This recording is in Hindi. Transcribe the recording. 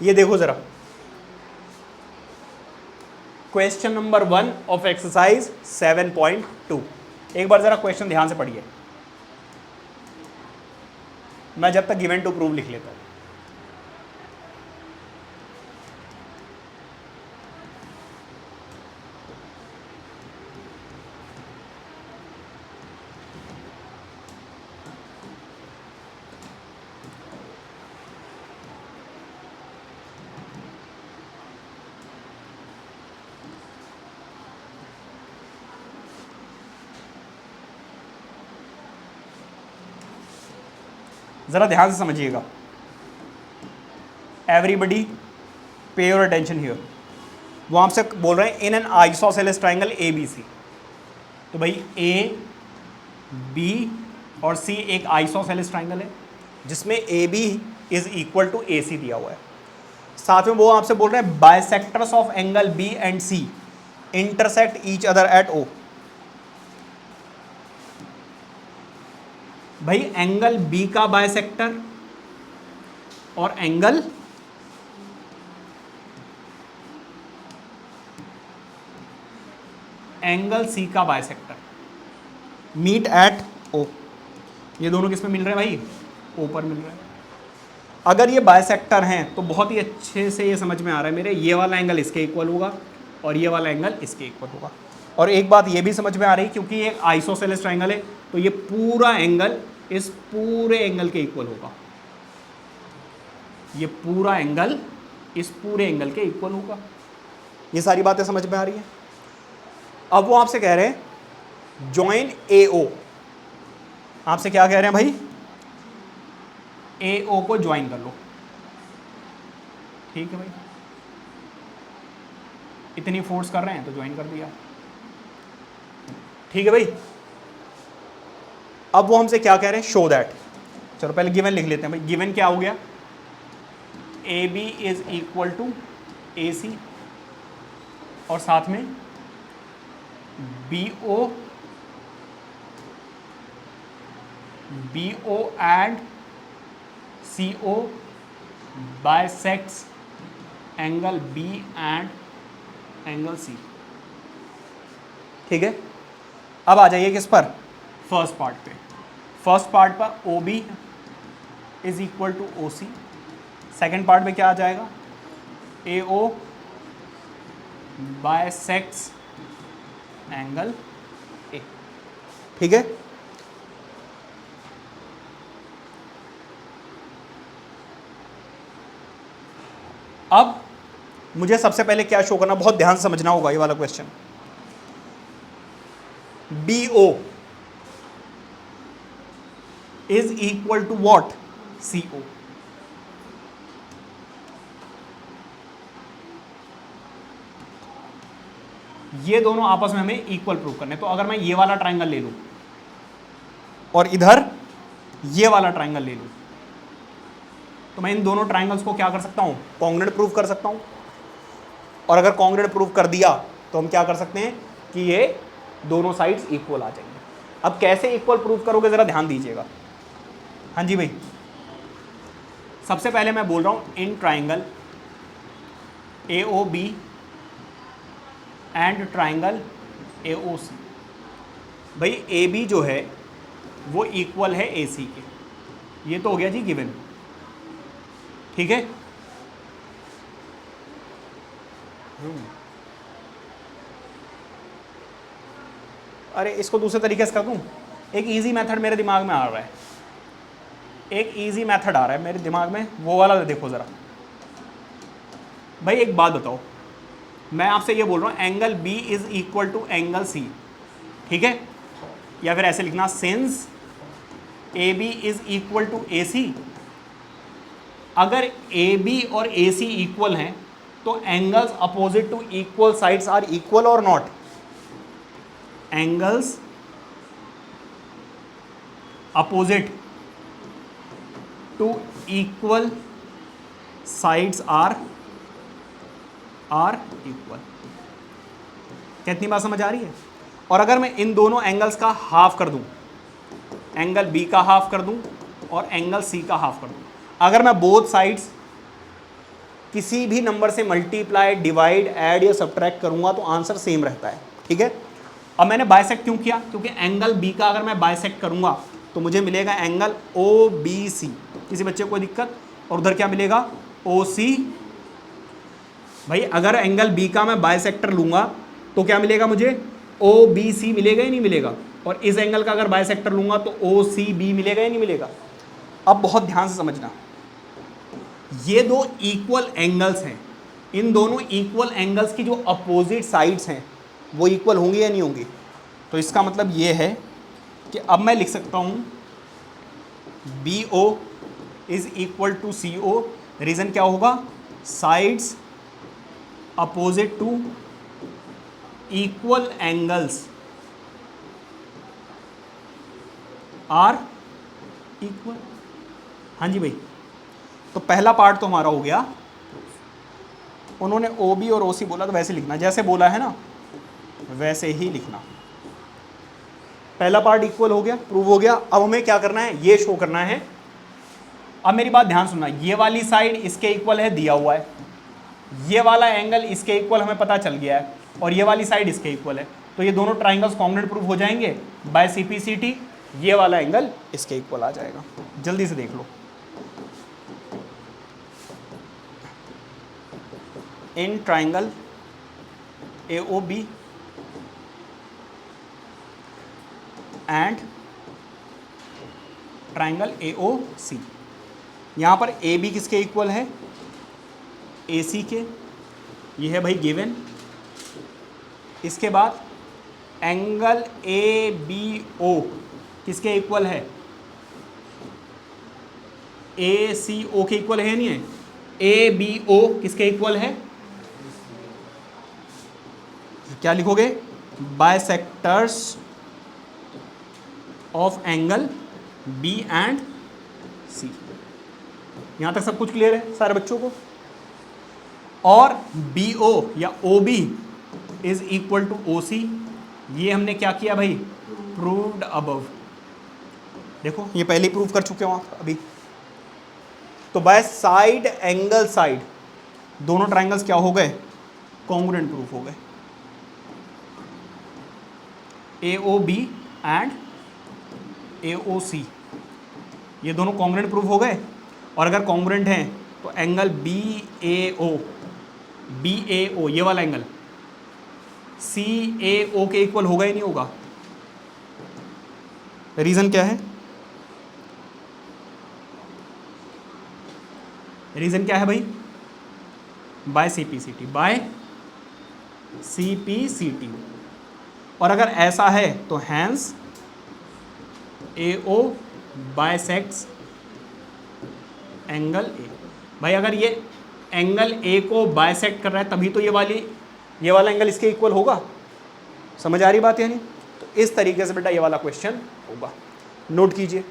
ये देखो जरा, क्वेश्चन नंबर 1 ऑफ एक्सरसाइज 7.2। एक बार जरा क्वेश्चन ध्यान से पढ़िए, मैं जब तक गिवन टू प्रूव लिख लेता हूं। जरा ध्यान से समझिएगा, एवरीबडी पे योर अटेंशन हियर। वो आपसे बोल रहे हैं in an isosceles triangle A B C. तो भाई ए बी और सी एक आइसोसेलेस ट्राइंगल है जिसमें A B is equal to A C दिया हुआ है। साथ में वो आपसे बोल रहे हैं bisectors of angle B and C intersect each other at O. भाई एंगल बी का बाइसेक्टर और एंगल सी का बाइसेक्टर मीट एट ओ। ये दोनों किस में मिल रहे हैं भाई? ओ पर मिल रहे हैं। अगर ये बाइसेक्टर हैं तो बहुत ही अच्छे से ये समझ में आ रहा है मेरे, ये वाला एंगल इसके इक्वल होगा और ये वाला एंगल इसके इक्वल होगा। और एक बात ये भी समझ में आ रही है, क्योंकि ये आइसोसेलेस ट्राइंगल है तो ये पूरा एंगल इस पूरे एंगल के इक्वल होगा। ये पूरा एंगल इस पूरे एंगल के इक्वल होगा। ये सारी बातें समझ में आ रही हैं। अब वो आपसे कह रहे हैं जॉइन ए ओ। आपसे क्या कह रहे हैं भाई? ए ओ को ज्वाइन कर लो। ठीक है भाई, इतनी फोर्स कर रहे हैं तो ज्वाइन कर दिया। ठीक है भाई। अब वो हमसे क्या कह रहे हैं? Show that. चलो पहले गिवन लिख लेते हैं भाई। गिवन क्या हो गया? A B is equal to A C और साथ में B O and C O bisects angle B and angle C. ठीक है। अब आ जाइए किस पर? फर्स्ट पार्ट पे। फर्स्ट पार्ट पर O B is equal to O C. Second part में क्या आ जाएगा? A O bisects angle A. ठीक है। अब मुझे सबसे पहले क्या शो करना, बहुत ध्यान से समझना होगा ये वाला question. B O is equal to what? C O. ये दोनों आपस में हमें इक्वल प्रूव करने। तो अगर मैं ये वाला ट्राइंगल ले लूं और इधर ये वाला ट्राइंगल ले लूं तो मैं इन दोनों ट्राइंगल्स को क्या कर सकता हूं? कॉन्ग्रुएंट प्रूव कर सकता हूं। और अगर कॉन्ग्रुएंट प्रूव कर दिया तो हम क्या कर सकते हैं कि ये दोनों साइड्स इक्वल आ जाएंगे। अब कैसे इक्वल प्रूव करोगे जरा ध्यान दीजिएगा। हाँ जी भाई, सबसे पहले मैं बोल रहा हूं in triangle A O B and triangle A O C. भाई ए बी जो है वो इक्वल है ए सी के। ये तो हो गया जी गिवन। ठीक है। अरे इसको दूसरे तरीके से कर दूं। एक इजी मेथड मेरे दिमाग में आ रहा है, एक इजी मेथड आ रहा है मेरे दिमाग में, वो वाला देखो ज़रा। भाई एक बात बताओ, मैं आपसे ये बोल रहा हूँ angle B is equal to angle C. ठीक है। या फिर ऐसे लिखना since A B is equal to A C. अगर ए बी और ए सी इक्वल हैं तो angles opposite to equal sides are equal और not? Angles opposite to equal sides are equal. कितनी बात समझ आ रही है? और अगर मैं इन दोनों एंगल्स का हाफ कर दूं, एंगल बी का हाफ कर दूं और एंगल सी का हाफ कर दूं, अगर मैं बोथ साइड्स किसी भी नंबर से मल्टीप्लाई, डिवाइड, ऐड या सब्ट्रैक्ट करूंगा तो आंसर सेम रहता है, ठीक है। अब मैंने बाइसेक्ट क्यों किया? क्योंकि एंगल बी का अगर मैं बाइसेक्ट करूंगा तो मुझे मिलेगा एंगल ओ बी सी। किसी बच्चे को कोई दिक्कत? और उधर क्या मिलेगा? ओ सी। भाई अगर एंगल बी का मैं बाइसेक्टर लूंगा तो क्या मिलेगा मुझे? ओ बी सी मिलेगा ही नहीं मिलेगा। और इस एंगल का अगर बाइसेक्टर लूंगा तो ओ सी बी मिलेगा ही नहीं मिलेगा। अब बहुत ध्यान से समझना, ये दो इक्वल एंगल्स हैं, इन दोनों इक्वल एंगल्स की जो अपोजिट साइड्स हैं वो इक्वल होंगी या नहीं होंगी? तो इसका मतलब ये है कि अब मैं लिख सकता हूँ B O is equal to C O. Reason क्या होगा? Sides opposite to equal angles are equal. हाँ जी भाई, तो पहला पार्ट तो हमारा हो गया। उन्होंने ओ बी और ओ सी बोला तो वैसे लिखना, जैसे बोला है ना वैसे ही लिखना। पहला पार्ट इक्वल हो गया, प्रूव हो गया। अब हमें क्या करना है? ये शो करना है। अब मेरी बात ध्यान सुनना, ये वाली साइड इसके इक्वल है, दिया हुआ है। ये वाला एंगल इसके इक्वल हमें पता चल गया है, और ये वाली साइड इसके इक्वल है। तो ये दोनों ट्राइंगल्स कॉन्ग्रुएंट प्रूव हो जाएंगे बाय सीपीसीटी। ये वाला एंगल इसके इक्वल आ जाएगा। जल्दी से देख लो, in triangle AOB and triangle AOC, यहां पर AB किसके इक्वल है? AC के। ये है भाई गिवन। इसके बाद एंगल ABO किसके इक्वल है? ACO के इक्वल है नहीं है? ABO किसके इक्वल है? क्या लिखोगे? Bisectors of angle B and C। यहां तक सब कुछ क्लियर है सारे बच्चों को? और BO या OB is equal to OC, ये हमने क्या किया भाई? Proved above. देखो ये पहले ही प्रूव कर चुके हो आप अभी। तो बाय साइड एंगल साइड दोनों ट्राइंगल्स क्या हो गए? कॉन्ग्रुएंट प्रूफ हो गए। AOB एंड AOC ये दोनों कॉन्ग्रुएंट प्रूफ हो गए। और अगर कॉन्ग्रुएंट हैं तो एंगल BAO ये वाला एंगल CAO के इक्वल होगा ही नहीं होगा? रीजन क्या है? रीजन क्या है भाई? By CPCT, by CPCT। और अगर ऐसा है तो hence AO bisects angle A। भाई अगर ये एंगल A को बाइसेक्ट कर रहा है तभी तो ये वाला एंगल इसके इक्वल होगा। समझ आ रही बात? यानी तो इस तरीके से बेटा ये वाला क्वेश्चन होगा। नोट कीजिए।